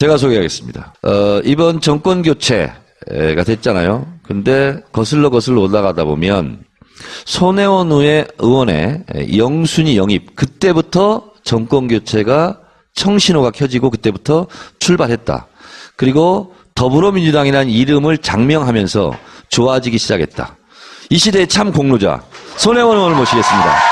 제가 소개하겠습니다. 이번 정권 교체가 됐잖아요. 근데 거슬러 올라가다 보면 손혜원 의원의 영순위 영입, 그때부터 정권 교체가 청신호가 켜지고 그때부터 출발했다. 그리고 더불어민주당이라는 이름을 장명하면서 좋아지기 시작했다. 이 시대의 참 공로자 손혜원 의원을 모시겠습니다.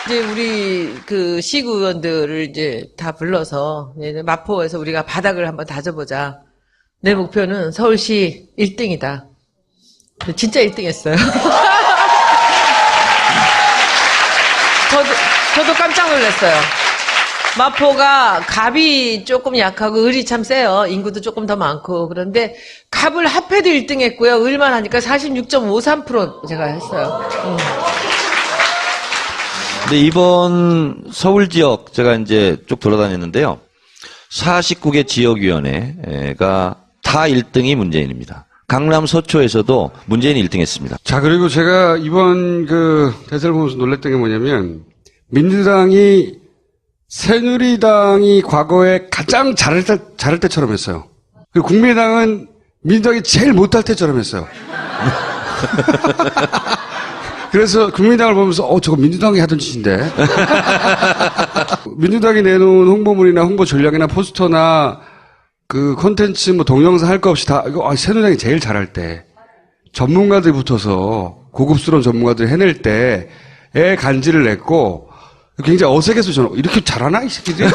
이제 우리 그 시구 의원들을 이제 다 불러서 마포에서 우리가 바닥을 한번 다져보자. 내 목표는 서울시 1등이다. 진짜 1등 했어요. 저도 깜짝 놀랐어요. 마포가 갑이 조금 약하고 을이 참 세요. 인구도 조금 더 많고. 그런데 갑을 합해도 1등 했고요. 을만 하니까 46.53% 제가 했어요. 근데 이번 서울 지역 제가 이제 쭉 돌아다녔는데요. 49개 지역위원회가 다 1등이 문재인입니다. 강남 서초에서도 문재인이 1등 했습니다. 자, 그리고 제가 이번 대선을 보면서 놀랐던 게 뭐냐면, 민주당이 새누리당이 과거에 가장 잘할 때처럼 했어요. 그리고 국민의당은 민주당이 제일 못할 때처럼 했어요. 그래서 국민의당을 보면서 저거 민주당이 하던 짓인데. 민주당이 내놓은 홍보물이나 홍보 전략이나 포스터나 그 콘텐츠 뭐 동영상 할 거 없이 다 이거 새누리당이 제일 잘할 때 전문가들이 붙어서 고급스러운 전문가들이 해낼 때에 간지를 냈고 굉장히 어색해서 저는 이렇게 잘하나 이 새끼들이.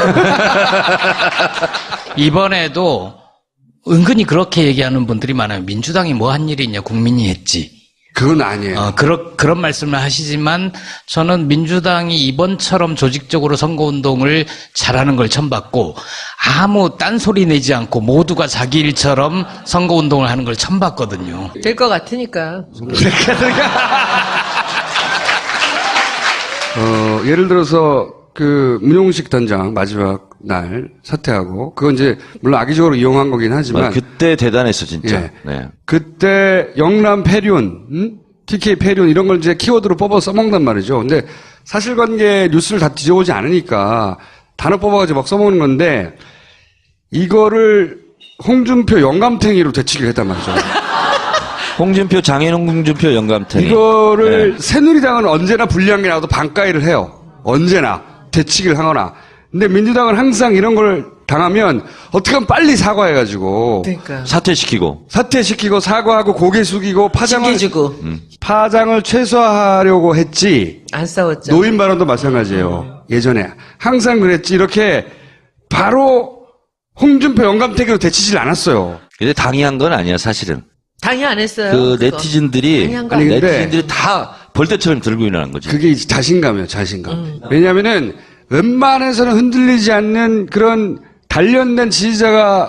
이번에도 은근히 그렇게 얘기하는 분들이 많아요. 민주당이 뭐 한 일이 있냐, 국민이 했지. 그건 아니에요. 그런 말씀을 하시지만 저는 민주당이 이번처럼 조직적으로 선거운동을 잘하는 걸 처음 봤고 아무 딴소리 내지 않고 모두가 자기 일처럼 선거운동을 하는 걸 처음 봤거든요. 될 것 같으니까. 예를 들어서 문용식 단장 마지막 날 사퇴하고 그건 이제 물론 악의적으로 이용한 거긴 하지만 그때 대단했어 진짜. 예. 네. 그때 영남 패륜, TK 패륜 이런 걸 이제 키워드로 뽑아 써먹는단 말이죠. 근데 사실관계 뉴스를 다 뒤져보지 않으니까 단어 뽑아가지고 막 써먹는 건데 이거를 홍준표 영감탱이로 되치기를 했단 말이죠. 홍준표, 장인홍 홍준표 영감탱이. 이거를 네. 새누리당은 언제나 불리한 게 나와도 반가이를 해요. 언제나 되치기를 하거나. 근데 민주당은 항상 이런 걸 당하면 어떻게 하면 빨리 사과해가지고 그러니까. 사퇴시키고 사과하고 고개 숙이고 파장을 최소화하려고 했지. 안 싸웠죠. 노인 발언도 마찬가지예요. 예전에 항상 그랬지. 이렇게 바로 홍준표 영감탱이로 되치질 않았어요. 근데 당이 한 건 아니야 사실은. 당이 안 했어요. 그 그거. 네티즌들이 당이 한거 아니에요. 네티즌들이 다 벌떼처럼 들고 일어난 거지. 그게 이제 자신감이에요, 자신감. 왜냐면은 웬만해서는 흔들리지 않는 그런 단련된 지지자를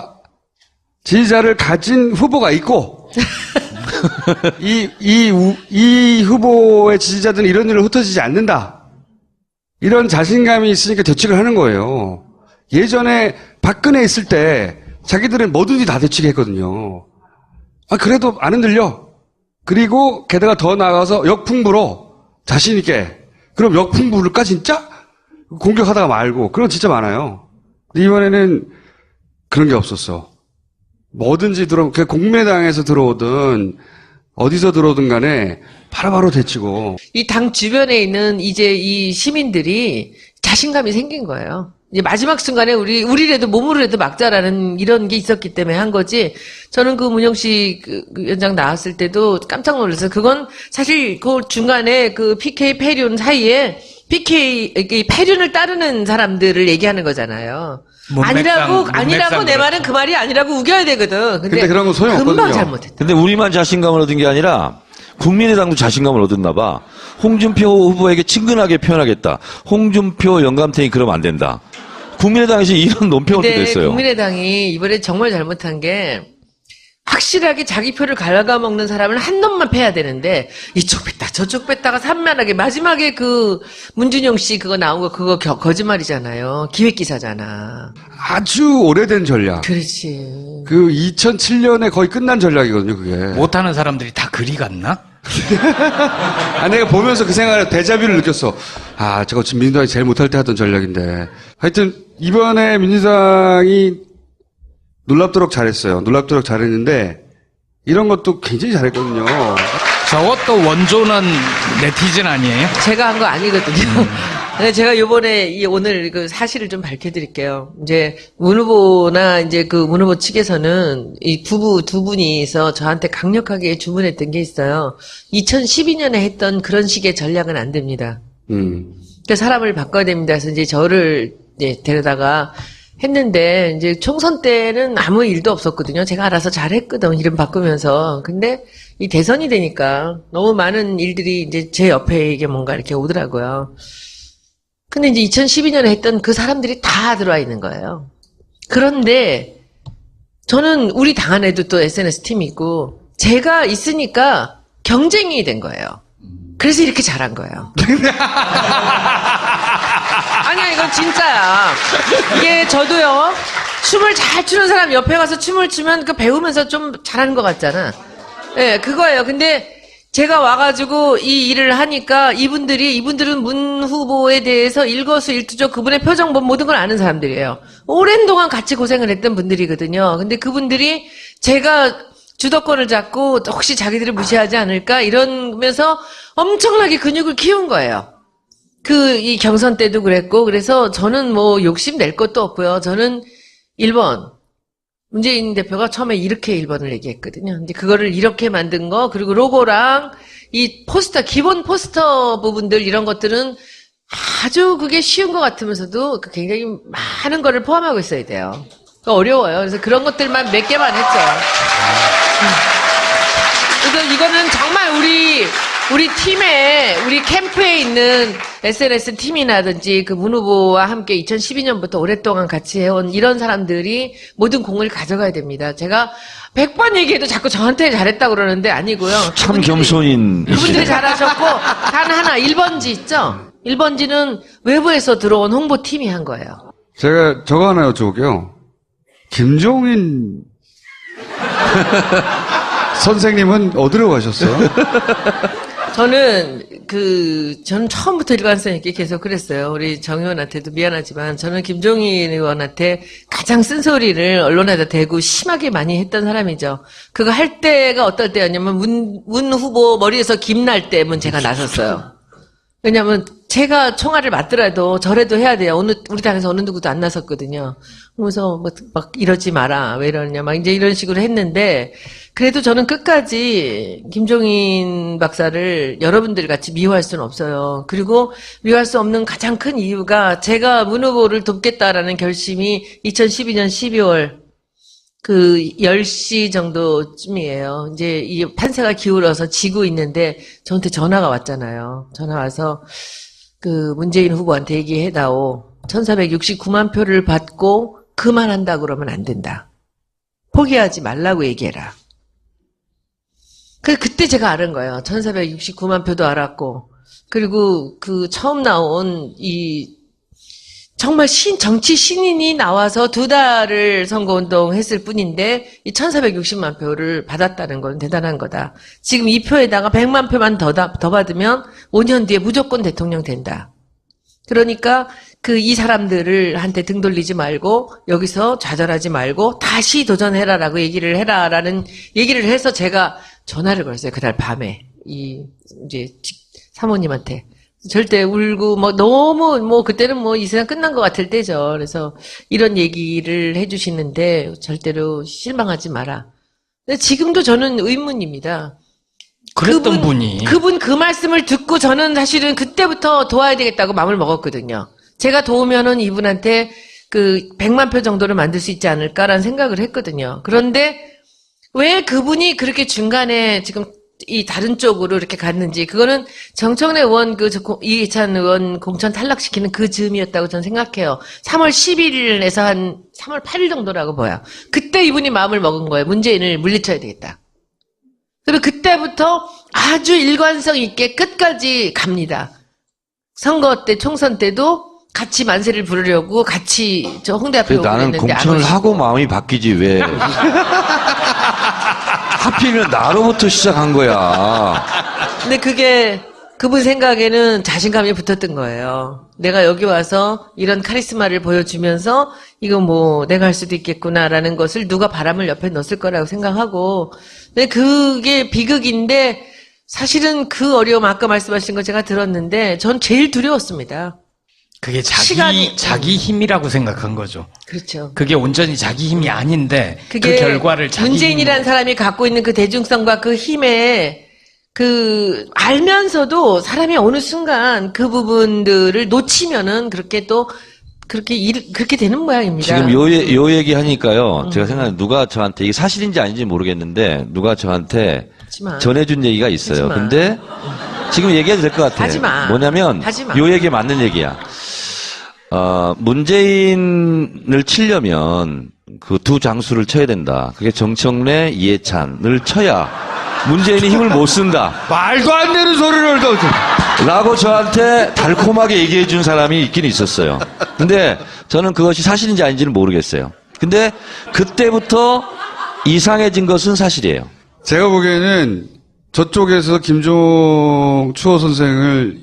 가진 후보가 있고, 이 후보의 지지자들은 이런 일로 흩어지지 않는다. 이런 자신감이 있으니까 대책을 하는 거예요. 예전에 박근혜 있을 때 자기들은 뭐든지 다 대책을 했거든요. 그래도 안 흔들려. 그리고 게다가 더 나아가서 역풍부로 자신있게. 그럼 역풍부를까, 진짜? 공격하다가 말고. 그런 거 진짜 많아요. 근데 이번에는 그런 게 없었어. 뭐든지 국민의당에서 들어오든, 어디서 들어오든 간에 바로바로 대치고. 이 당 주변에 있는 이제 이 시민들이 자신감이 생긴 거예요. 이제 마지막 순간에 우리라도 몸으로라도 막자라는 이런 게 있었기 때문에 한 거지. 저는 문영식 위원장 나왔을 때도 깜짝 놀랐어요. 그건 사실 그 중간에 PK 패륜 사이에 PK 패륜을 따르는 사람들을 얘기하는 거잖아요. 아니라고 내 말은 그 말이 아니라고 우겨야 되거든. 근데 그런 건 소용없거든요. 금방 잘못했다. 근데 우리만 자신감을 얻은 게 아니라 국민의당도 자신감을 얻었나 봐. 홍준표 후보에게 친근하게 표현하겠다. 홍준표 영감탱이 그러면 안 된다. 국민의당에서 이런 논평을 근데 냈어요. 국민의당이 이번에 정말 잘못한 게 확실하게 자기 표를 갉아먹는 사람은 한 놈만 패야 되는데 이쪽 뺐다 저쪽 뺐다가 산만하게 마지막에 그 문준용 씨 그거 나온 거 그거 거짓말이잖아요. 기획기사잖아. 아주 오래된 전략. 그렇지. 그 2007년에 거의 끝난 전략이거든요, 그게. 못하는 사람들이 다 그리 갔나? 아, 내가 보면서 그 생각을 데자뷰를 느꼈어. 아, 저거 지금 민주당이 제일 못할 때 하던 전략인데. 하여튼, 이번에 민주당이 놀랍도록 잘했어요. 놀랍도록 잘했는데, 이런 것도 굉장히 잘했거든요. 저것도 원조는 네티즌 아니에요? 제가 한 거 아니거든요. 근데 제가 요번에 오늘 그 사실을 좀 밝혀드릴게요. 이제 문 후보나 이제 그 문 후보 측에서는 이 부부 두 분이서 저한테 강력하게 주문했던 게 있어요. 2012년에 했던 그런 식의 전략은 안 됩니다. 그러니까 사람을 바꿔야 됩니다. 그래서 이제 저를 이제 데려다가 했는데 이제 총선 때는 아무 일도 없었거든요. 제가 알아서 잘했거든. 이름 바꾸면서. 근데 이 대선이 되니까 너무 많은 일들이 이제 제 옆에 이게 뭔가 이렇게 오더라고요. 근데 이제 2012년에 했던 그 사람들이 다 들어와 있는 거예요. 그런데 저는 우리 당 안에도 또 SNS 팀이 있고 제가 있으니까 경쟁이 된 거예요. 그래서 이렇게 잘한 거예요. 아니야, 이건 진짜야. 이게 저도요, 춤을 잘 추는 사람 옆에 가서 춤을 추면 그 배우면서 좀 잘하는 것 같잖아. 예, 그거예요. 근데 제가 와가지고 이 일을 하니까 이분들은 문 후보에 대해서 일거수일투족 그분의 표정 모든 걸 아는 사람들이에요. 오랜 동안 같이 고생을 했던 분들이거든요. 근데 그분들이 제가 주도권을 잡고 혹시 자기들을 무시하지 않을까 이러면서 엄청나게 근육을 키운 거예요. 이 경선 때도 그랬고, 그래서 저는 뭐 욕심 낼 것도 없고요. 저는 1번. 문재인 대표가 처음에 이렇게 1번을 얘기했거든요. 근데 그거를 이렇게 만든 거, 그리고 로고랑 이 포스터, 기본 포스터 부분들 이런 것들은 아주 그게 쉬운 것 같으면서도 굉장히 많은 거를 포함하고 있어야 돼요. 어려워요. 그래서 그런 것들만 몇 개만 했죠. 그래서 이거는 정말 우리 팀에, 우리 캠프에 있는 SNS 팀이라든지 그 문 후보와 함께 2012년부터 오랫동안 같이 해온 이런 사람들이 모든 공을 가져가야 됩니다. 제가 100번 얘기해도 자꾸 저한테 잘했다고 그러는데 아니고요. 참 겸손인. 그분들이 잘하셨고, 단 하나, 1번지 있죠? 1번지는 외부에서 들어온 홍보팀이 한 거예요. 제가 저거 하나 여쭤볼게요. 김종인 선생님은 어디로 가셨어요? 저는 처음부터 일관성 있게 계속 그랬어요. 우리 정 의원한테도 미안하지만, 저는 김종인 의원한테 가장 쓴소리를 언론에다 대고 심하게 많이 했던 사람이죠. 그거 할 때가 어떨 때였냐면, 문 후보 머리에서 김 날 때면 제가 나섰어요. 왜냐면, 제가 총알을 맞더라도 저래도 해야 돼요. 우리 당에서 어느 누구도 안 나섰거든요. 그래서 막 이러지 마라. 왜 이러냐. 막 이제 이런 식으로 했는데, 그래도 저는 끝까지 김종인 박사를 여러분들 같이 미워할 수는 없어요. 그리고 미워할 수 없는 가장 큰 이유가 제가 문 후보를 돕겠다라는 결심이 2012년 12월 10시 정도쯤이에요. 이제 이 판세가 기울어서 지고 있는데 저한테 전화가 왔잖아요. 전화 와서 문재인 후보한테 얘기해다오. 1469만 표를 받고 그만한다 그러면 안 된다. 포기하지 말라고 얘기해라. 그때 제가 알은 거예요. 1469만 표도 알았고, 그리고 처음 나온 정말 정치 신인이 나와서 2달을 선거운동 했을 뿐인데, 이 1460만 표를 받았다는 건 대단한 거다. 지금 이 표에다가 100만 표만 더 받으면 5년 뒤에 무조건 대통령 된다. 그러니까 이 사람들을 한테 등 돌리지 말고 여기서 좌절하지 말고 다시 도전해라라고 얘기를 해라라는 얘기를 해서 제가 전화를 걸었어요. 그날 밤에 이제 사모님한테 절대 울고 너무 그때는 이 세상 끝난 것 같을 때죠. 그래서 이런 얘기를 해주시는데 절대로 실망하지 마라. 근데 지금도 저는 의문입니다. 그랬던 분이. 그분 그 말씀을 듣고 저는 사실은 그때부터 도와야 되겠다고 마음을 먹었거든요. 제가 도우면은 이분한테 100만 표 정도를 만들 수 있지 않을까라는 생각을 했거든요. 그런데 왜 그분이 그렇게 중간에 지금 이 다른 쪽으로 이렇게 갔는지 그거는 정청래 의원 이해찬 의원 공천 탈락시키는 그 즈음이었다고 저는 생각해요. 3월 11일에서 한 3월 8일 정도라고 봐요. 그때 이분이 마음을 먹은 거예요. 문재인을 물리쳐야 되겠다. 그리고 그때부터 아주 일관성 있게 끝까지 갑니다. 선거 때 총선 때도 같이 만세를 부르려고 같이 저 홍대 앞에 오고 나는 그랬는데 안 공천을 오시고. 하고 마음이 바뀌지 왜 하필이면 나로부터 시작한 거야. 근데 그게 그분 생각에는 자신감이 붙었던 거예요. 내가 여기 와서 이런 카리스마를 보여주면서 이거 뭐 내가 할 수도 있겠구나라는 것을 누가 바람을 옆에 넣었을 거라고 생각하고 근데 그게 비극인데 사실은 그 어려움 아까 말씀하신 거 제가 들었는데 전 제일 두려웠습니다. 그게 시간이- 자기 힘이라고 생각한 거죠. 그렇죠. 그게 온전히 자기 힘이 아닌데 그 그게 결과를 자기 문재인이라는 사람이 갖고 있는 그 대중성과 그 힘에 알면서도 사람이 어느 순간 그 부분들을 놓치면은 그렇게 또 그렇게 되는 모양입니다. 지금 요 얘기 하니까요. 제가 생각하는 누가 저한테 이게 사실인지 아닌지 모르겠는데 누가 저한테 하지마. 전해준 얘기가 있어요. 하지마. 근데 지금 얘기해도 될 것 같아요. 하지마. 뭐냐면 하지마. 요 얘기 맞는 얘기야. 문재인을 치려면 그 두 장수를 쳐야 된다. 그게 정청래, 이해찬을 쳐야 문재인이 힘을 못 쓴다. 말도 안 되는 소리를 또. 라고 저한테 달콤하게 얘기해 준 사람이 있긴 있었어요. 근데 저는 그것이 사실인지 아닌지는 모르겠어요. 근데 그때부터 이상해진 것은 사실이에요. 제가 보기에는 저쪽에서 김종 추호 선생을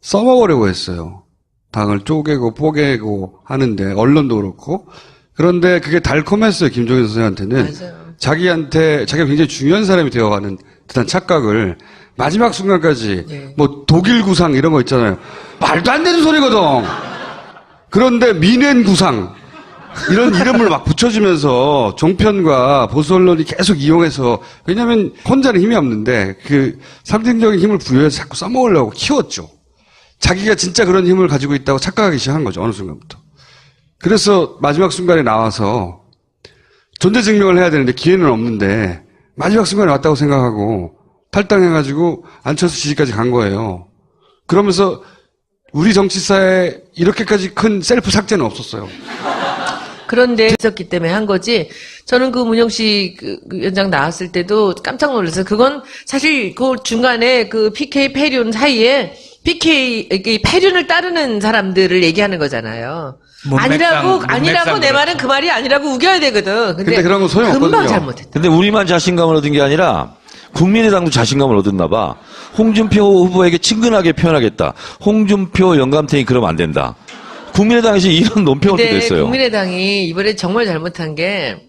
써먹으려고 했어요. 당을 쪼개고 뽀개고 하는데 언론도 그렇고 그런데 그게 달콤했어요. 김종인 선생한테는 맞아요. 자기가 굉장히 중요한 사람이 되어가는 듯한 착각을 마지막 순간까지 네. 뭐 독일 구상 이런 거 있잖아요. 말도 안 되는 소리거든. 그런데 미넨 구상 이런 이름을 막 붙여주면서 종편과 보수 언론이 계속 이용해서 왜냐하면 혼자는 힘이 없는데 그 상징적인 힘을 부여해서 자꾸 써먹으려고 키웠죠. 자기가 진짜 그런 힘을 가지고 있다고 착각하기 시작한 거죠. 어느 순간부터. 그래서 마지막 순간에 나와서 존재 증명을 해야 되는데 기회는 없는데 마지막 순간에 왔다고 생각하고 탈당해가지고 안철수 지지까지 간 거예요. 그러면서 우리 정치사에 이렇게까지 큰 셀프 삭제는 없었어요. 그런데 있었기 때문에 한 거지. 저는 그 문영식 그 위원장 나왔을 때도 깜짝 놀랐어요. 그건 사실 그 중간에 그 PK 패륜 사이에 PK 패륜을 따르는 사람들을 얘기하는 거잖아요. 아니라고 내 말은 그 말이 아니라고 우겨야 되거든. 근데 그런 건 소용없거든요. 금방 잘못했다. 근데 우리만 자신감을 얻은 게 아니라 국민의당도 자신감을 얻었나 봐. 홍준표 후보에게 친근하게 표현하겠다. 홍준표 영감탱이 그러면 안 된다. 국민의당에서 이런 논평을 근데 냈어요. 국민의당이 이번에 정말 잘못한 게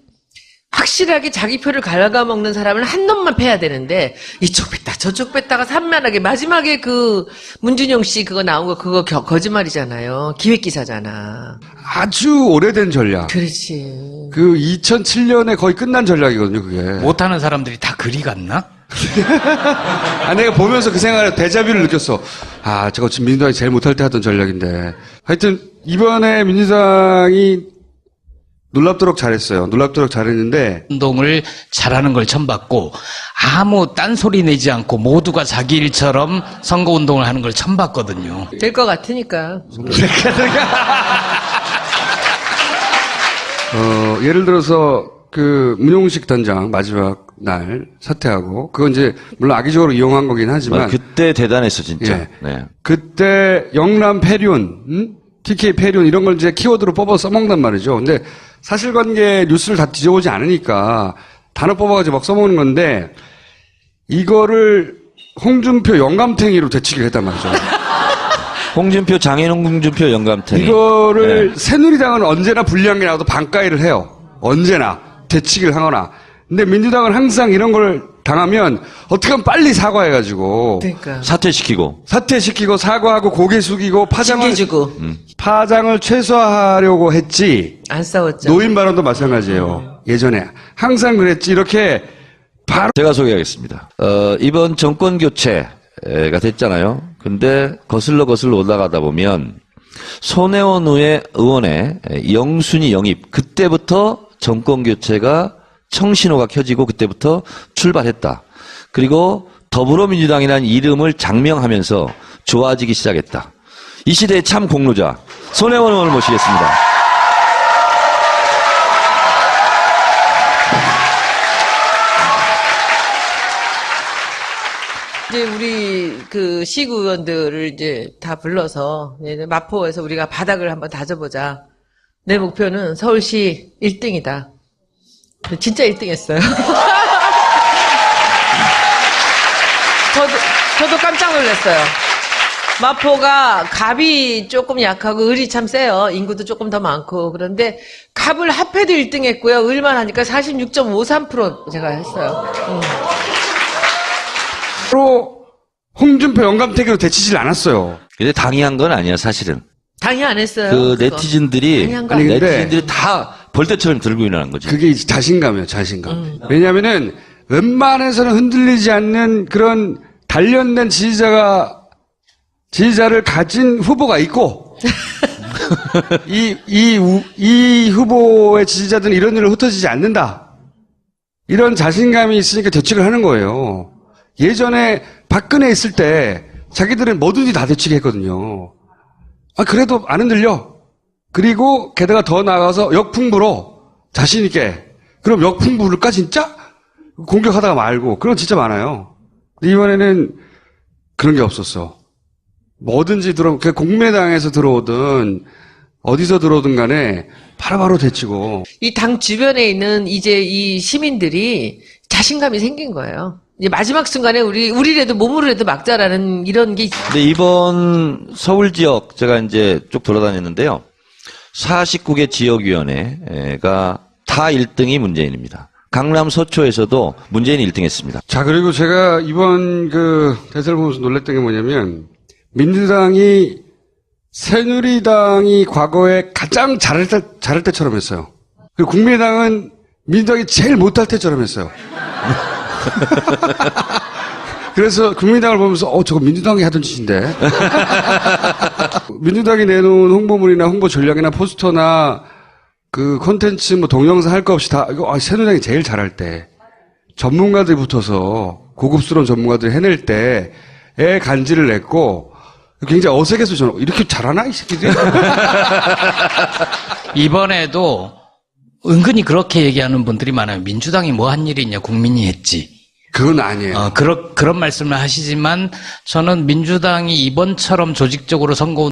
확실하게 자기 표를 갉아먹는 사람을 한 놈만 패야 되는데 이쪽 뺐다 저쪽 뺐다가 산만하게 마지막에 그 문준영 씨 그거 나온 거 그거 거짓말이잖아요. 기획기사잖아. 아주 오래된 전략. 그렇지. 그 2007년에 거의 끝난 전략이거든요, 그게. 못하는 사람들이 다 그리 갔나? 내가 보면서 그 생각을 데자뷰를 느꼈어. 저거 지금 민주당이 제일 못할 때 하던 전략인데. 하여튼 이번에 민주당이 놀랍도록 잘했어요. 놀랍도록 잘했는데 운동을 잘하는 걸 처음 봤고 아무 딴소리 내지 않고 모두가 자기 일처럼 선거운동을 하는 걸 처음 봤거든요. 될 것 같으니까. 예를 들어서 그 문용식 단장 마지막 날 사퇴하고 그건 이제 물론 악의적으로 이용한 거긴 하지만 그때 대단했어 진짜. 예. 네. 그때 영남 패륜, TK 패륜 이런 걸 이제 키워드로 뽑아 써먹는단 말이죠. 근데 사실관계 뉴스를 다 뒤져보지 않으니까 단어 뽑아가지고 막 써먹는 건데 이거를 홍준표 영감탱이로 되치기를 했단 말이죠. 홍준표, 장인홍 홍준표 영감탱이. 이거를 네. 새누리당은 언제나 불리한 게 나와도 반가이를 해요. 언제나 되치기를 하거나. 근데 민주당은 항상 이런 걸 당하면 어떻게 하면 빨리 사과해가지고 그러니까. 사퇴시키고 사과하고 고개 숙이고 파장을 최소화하려고 했지. 안 싸웠죠. 노인 발언도 마찬가지예요. 예전에 항상 그랬지. 이렇게 바로 제가 소개하겠습니다. 이번 정권 교체가 됐잖아요. 근데 거슬러 올라가다 보면 손혜원 의원의 영순위 영입 그때부터 정권 교체가 청신호가 켜지고 그때부터 출발했다. 그리고 더불어민주당이라는 이름을 장명하면서 좋아지기 시작했다. 이 시대의 참 공로자 손혜원 의원을 모시겠습니다. 이제 우리 그 시구의원들을 이제 다 불러서 이제 마포에서 우리가 바닥을 한번 다져보자. 내 목표는 서울시 1등이다. 진짜 1등했어요. 저도 깜짝 놀랐어요. 마포가 갑이 조금 약하고 을이 참 세요. 인구도 조금 더 많고. 그런데 갑을 합해도 1등 했고요. 을만 하니까 46.53% 제가 했어요. 바로 홍준표 영감태기로 데치질 않았어요. 근데 당이 한 건 아니야, 사실은. 당연히 안 했어요. 그 그거. 네티즌들이, 당연한 거 아니, 근데 네티즌들이 다 벌떼처럼 들고 일어난 거지. 그게 이제 자신감이에요, 자신감. 왜냐면은 웬만해서는 흔들리지 않는 그런 단련된 지지자를 가진 후보가 있고, 이 후보의 지지자들은 이런 일로 흩어지지 않는다. 이런 자신감이 있으니까 대책을 하는 거예요. 예전에 박근혜 있을 때 자기들은 뭐든지 다 대책했거든요. 아, 그래도 안 흔들려. 그리고 게다가 더 나아가서 역풍부로 자신있게. 그럼 역풍부를까, 진짜? 공격하다가 말고. 그런 거 진짜 많아요. 근데 이번에는 그런 게 없었어. 뭐든지 국민의당에서 들어오든, 어디서 들어오든 간에 바로바로 대치고. 이 당 주변에 있는 이제 이 시민들이 자신감이 생긴 거예요. 이제 마지막 순간에 우리라도 몸으로라도 막자라는 이런 게 근데 이번 서울 지역 제가 이제 쭉 돌아다녔는데요. 49개 지역위원회가 다 1등이 문재인입니다. 강남 서초에서도 문재인이 1등 했습니다. 자, 그리고 제가 이번 대선을 보면서 놀랐던 게 뭐냐면, 민주당이 새누리당이 과거에 가장 잘할 때처럼 했어요. 그리고 국민의당은 민주당이 제일 못할 때처럼 했어요. 그래서 국민의당을 보면서 저거 민주당이 하던 짓인데. 민주당이 내놓은 홍보물이나 홍보 전략이나 포스터나 그 콘텐츠 동영상 할 거 없이 다 이거 새누리당이 제일 잘할 때 전문가들이 붙어서 고급스러운 전문가들이 해낼 때에 간지를 냈고 굉장히 어색해서 저는 이렇게 잘하나 이 새끼들이. 이번에도 은근히 그렇게 얘기하는 분들이 많아요. 민주당이 뭐 한 일이 있냐, 국민이 했지. 그건 아니에요. 그런 말씀을 하시지만 저는 민주당이 이번처럼 조직적으로 선거